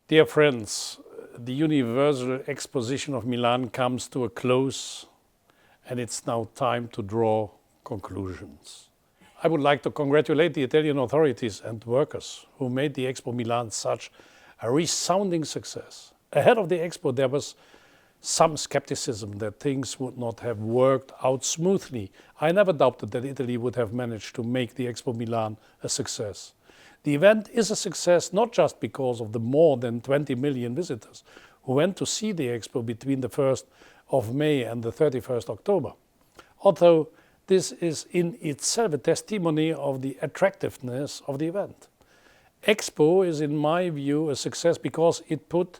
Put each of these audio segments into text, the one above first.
Dear friends, the Universal Exposition of Milan comes to a close, and it's now time to draw conclusions. I would like to congratulate the Italian authorities and workers who made the Expo Milan such a resounding success. Ahead of the Expo, there was some skepticism that things would not have worked out smoothly. I never doubted that Italy would have managed to make the Expo Milan a success. The event is a success not just because of the more than 20 million visitors who went to see the Expo between the 1st of May and the 31st October. Although this is in itself a testimony of the attractiveness of the event. Expo is, in my view, a success because it put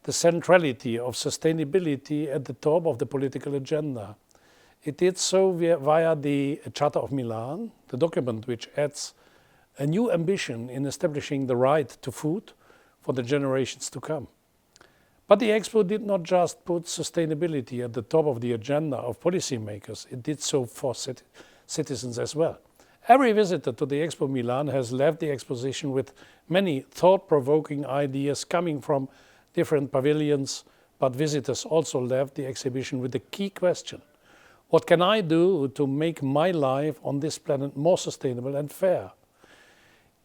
the centrality of sustainability at the top of the political agenda. It did so via the Charter of Milan, the document which adds a new ambition in establishing the right to food for the generations to come. But the Expo did not just put sustainability at the top of the agenda of policymakers, it did so for citizens as well. Every visitor to the Expo Milan has left the exposition with many thought-provoking ideas coming from different pavilions, but visitors also left the exhibition with the key question: what can I do to make my life on this planet more sustainable and fair?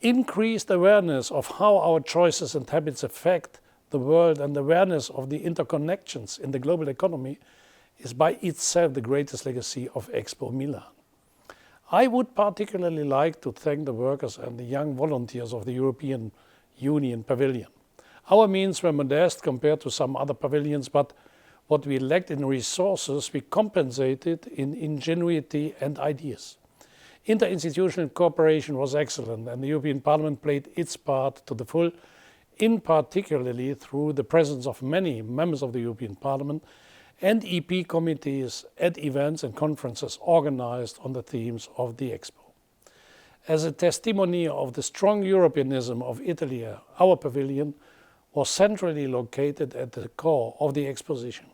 Increased awareness of how our choices and habits affect the world and awareness of the interconnections in the global economy is by itself the greatest legacy of Expo Milan. I would particularly like to thank the workers and the young volunteers of the European Union Pavilion. Our means were modest compared to some other pavilions, but what we lacked in resources, we compensated in ingenuity and ideas. Interinstitutional cooperation was excellent, and the European Parliament played its part to the full, in particularly through the presence of many members of the European Parliament and EP committees at events and conferences organized on the themes of the Expo. As a testimony of the strong Europeanism of Italy, our pavilion was centrally located at the core of the exposition.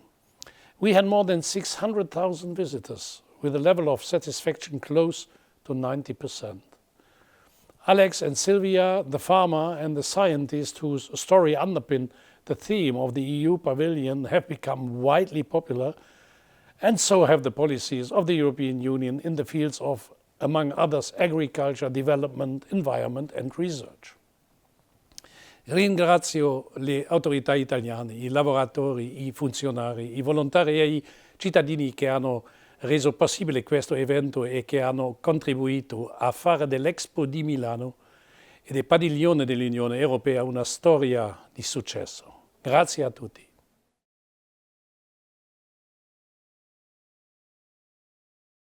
We had more than 600,000 visitors, with a level of satisfaction close to 90%. Alex and Sylvia, the farmer and the scientist whose story underpinned the theme of the EU pavilion, have become widely popular, and so have the policies of the European Union in the fields of, among others, agriculture, development, environment and research. Ringrazio le autorità italiane, i lavoratori, i funzionari, i volontari e i cittadini che hanno reso possibile questo evento e che hanno contribuito a fare dell'Expo di Milano e del Padiglione dell'Unione Europea una storia di successo. Grazie a tutti.